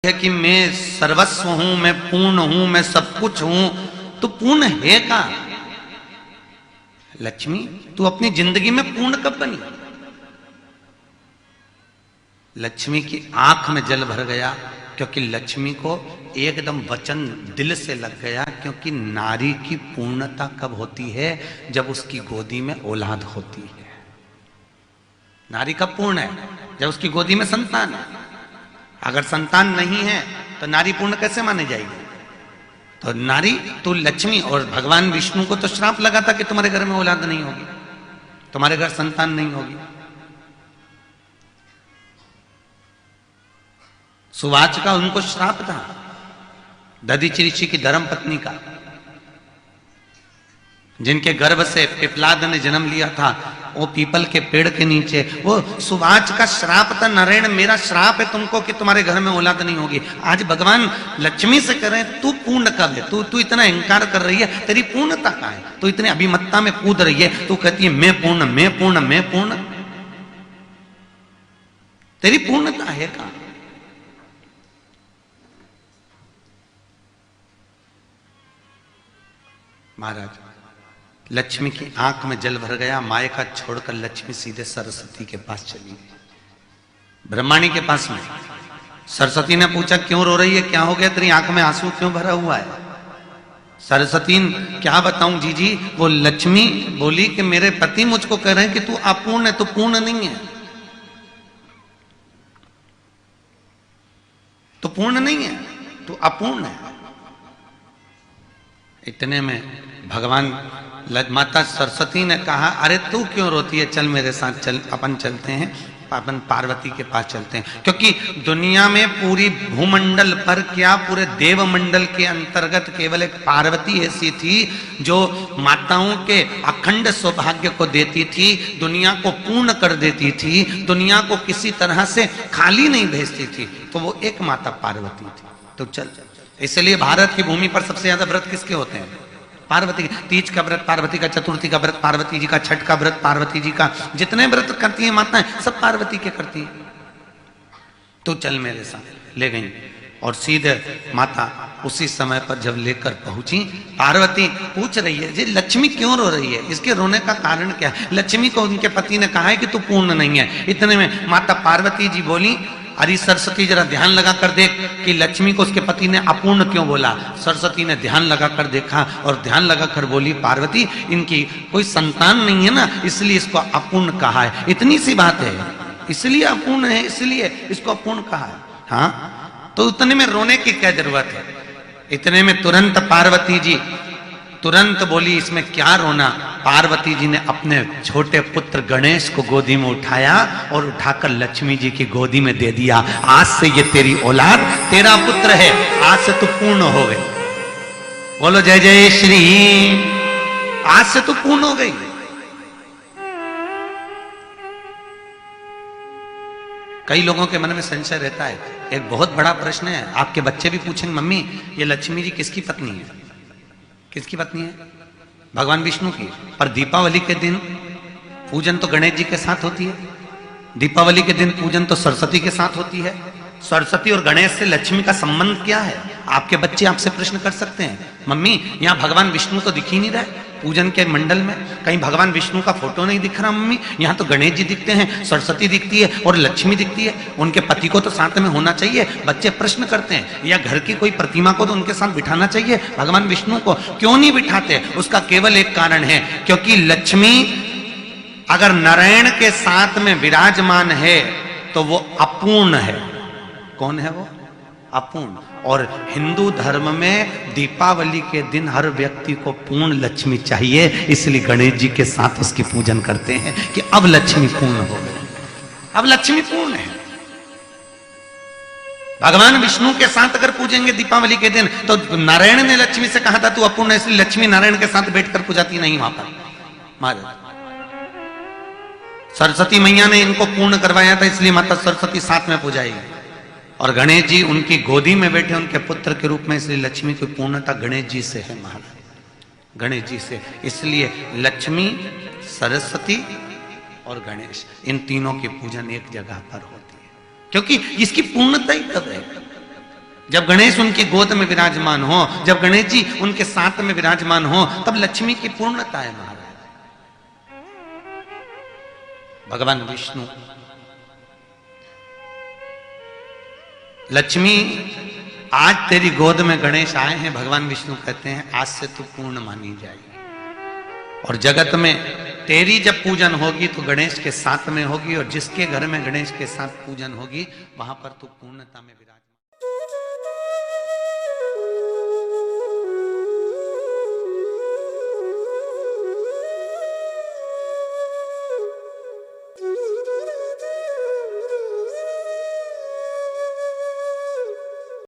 है कि मैं सर्वस्व हूं, मैं पूर्ण हूं, मैं सब कुछ हूं, तो पूर्ण है का? लक्ष्मी तू अपनी जिंदगी में पूर्ण कब बनी? लक्ष्मी की आंख में जल भर गया क्योंकि लक्ष्मी को एकदम वचन दिल से लग गया, क्योंकि नारी की पूर्णता कब होती है? जब उसकी गोदी में औलाद होती है। नारी कब पूर्ण है? जब उसकी गोदी में संतान है। अगर संतान नहीं है तो नारी पूर्ण कैसे मानी जाएगी? तो नारी तो लक्ष्मी, और भगवान विष्णु को तो श्राप लगा था कि तुम्हारे घर में औलाद नहीं होगी, तुम्हारे घर संतान नहीं होगी। सुवाच का उनको श्राप था, दधीचि ऋषि की धर्म पत्नी का, जिनके गर्भ से पिपलाद ने जन्म लिया था, वो पीपल के पेड़ के नीचे, वो सुवाच का श्राप था, नारायण मेरा श्राप है तुमको कि तुम्हारे घर में औलाद नहीं होगी। आज भगवान लक्ष्मी से कह रहे हैं तू पूर्ण कब है? तू इतना अहंकार कर रही है, तेरी पूर्णता कहाँ है? तू इतनी अभिमत्ता में कूद रही है, तू कहती है मैं पूर्ण, मैं पूर्ण, मैं पूर्ण। तेरी पूर्णता है कहाँ? महाराज लक्ष्मी की आंख में जल भर गया, मायका छोड़कर लक्ष्मी सीधे सरस्वती के पास चली गई, ब्रह्माणी के पास में। सरस्वती ने पूछा क्यों रो रही है, क्या हो गया, तेरी आंख में आंसू क्यों भरा हुआ है? सरस्वती क्या बताऊं जीजी, वो लक्ष्मी बोली कि मेरे पति मुझको कह रहे हैं कि तू अपूर्ण है, तू पूर्ण नहीं है, तू पूर्ण नहीं है, तू अपूर्ण है। इतने में भगवान माता सरस्वती ने कहा अरे तू क्यों रोती है, चल मेरे साथ चल, अपन चलते हैं, अपन पार्वती के पास चलते हैं। क्योंकि दुनिया में पूरी भूमंडल पर क्या पूरे देवमंडल के अंतर्गत केवल एक पार्वती ऐसी थी जो माताओं के अखंड सौभाग्य को देती थी, दुनिया को पूर्ण कर देती थी, दुनिया को किसी तरह से खाली नहीं भेजती थी, तो वो एक माता पार्वती थी। तो चल, इसलिए भारत की भूमि पर सबसे ज्यादा व्रत किसके होते हैं? पार्वती के। तीज का व्रत पार्वती का, चतुर्थी का व्रत पार्वती जी का, छठ का व्रत पार्वती जी का, जितने व्रत करती हैं माताएं सब पार्वती के करती हैं। तो चल मेरे साथ, ले गई और सीधे माता उसी समय पर जब लेकर पहुंची, पार्वती पूछ रही है जी लक्ष्मी क्यों रो रही है, इसके रोने का कारण क्या है? लक्ष्मी को उनके पति ने कहा है कि तू पूर्ण नहीं है। इतने में माता पार्वती जी बोली अरे सरस्वती जरा ध्यान लगा कर देख कि लक्ष्मी को उसके पति ने अपूर्ण क्यों बोला। सरस्वती ने ध्यान लगा कर देखा और ध्यान लगा कर बोली पार्वती इनकी कोई संतान नहीं है ना, इसलिए इसको अपूर्ण कहा है, इतनी सी बात है, इसलिए अपूर्ण है, इसलिए इसको अपूर्ण कहा है। हाँ, तो उतने में रोने की क्या जरूरत है? इतने में तुरंत पार्वती जी तुरंत बोली इसमें क्या रोना। पार्वती जी ने अपने छोटे पुत्र गणेश को गोदी में उठाया और उठाकर लक्ष्मी जी की गोदी में दे दिया। आज से ये तेरी औलाद, तेरा पुत्र है, आज से तू पूर्ण हो गई। बोलो जय जय श्री, आज से तू पूर्ण हो गई। कई लोगों के मन में संशय रहता है, एक बहुत बड़ा प्रश्न है, आपके बच्चे भी पूछेंगे मम्मी ये लक्ष्मी जी किसकी पत्नी है? किसकी पत्नी है? भगवान विष्णु की। पर दीपावली के दिन पूजन तो गणेश जी के साथ होती है, दीपावली के दिन पूजन तो सरस्वती के साथ होती है। सरस्वती और गणेश से लक्ष्मी का संबंध क्या है? आपके बच्चे आपसे प्रश्न कर सकते हैं, मम्मी यहाँ भगवान विष्णु तो दिख ही नहीं रहे पूजन के मंडल में, कहीं भगवान विष्णु का फोटो नहीं दिख रहा मम्मी, यहाँ तो गणेश जी दिखते हैं, सरस्वती दिखती है और लक्ष्मी दिखती है, उनके पति को तो साथ में होना चाहिए। बच्चे प्रश्न करते हैं, या घर की कोई प्रतिमा को तो उनके साथ बिठाना चाहिए, भगवान विष्णु को क्यों नहीं बिठाते? उसका केवल एक कारण है, क्योंकि लक्ष्मी अगर नारायण के साथ में विराजमान है तो वो अपूर्ण है। कौन है वो? अपूर्ण। और हिंदू धर्म में दीपावली के दिन हर व्यक्ति को पूर्ण लक्ष्मी चाहिए, इसलिए गणेश जी के साथ उसकी पूजन करते हैं कि अब लक्ष्मी पूर्ण हो गई, अब लक्ष्मी पूर्ण है। भगवान विष्णु के साथ अगर पूजेंगे दीपावली के दिन तो नारायण ने लक्ष्मी से कहा था तू अपूर्ण है, इसलिए लक्ष्मी नारायण के साथ बैठकर पूजाती नहीं वहां पर। महाराज सरस्वती मैया ने इनको पूर्ण करवाया था, इसलिए माता सरस्वती साथ में पूजाएगी, और गणेश जी उनकी गोदी में बैठे उनके पुत्र के रूप में, इसलिए लक्ष्मी की पूर्णता गणेश जी से है महाराज, गणेश जी से। इसलिए लक्ष्मी, सरस्वती और गणेश, इन तीनों की पूजन एक जगह पर होती है, क्योंकि इसकी पूर्णता ही कब है? जब गणेश उनकी गोद में विराजमान हो, जब गणेश जी उनके साथ में विराजमान हो, तब लक्ष्मी की पूर्णता है महाराज। भगवान विष्णु, लक्ष्मी आज तेरी गोद में गणेश आए हैं, भगवान विष्णु कहते हैं आज से तू पूर्ण मानी जाएगी। और जगत में तेरी जब पूजन होगी तो गणेश के साथ में होगी, और जिसके घर में गणेश के साथ पूजन होगी वहां पर तू पूर्णता में विराज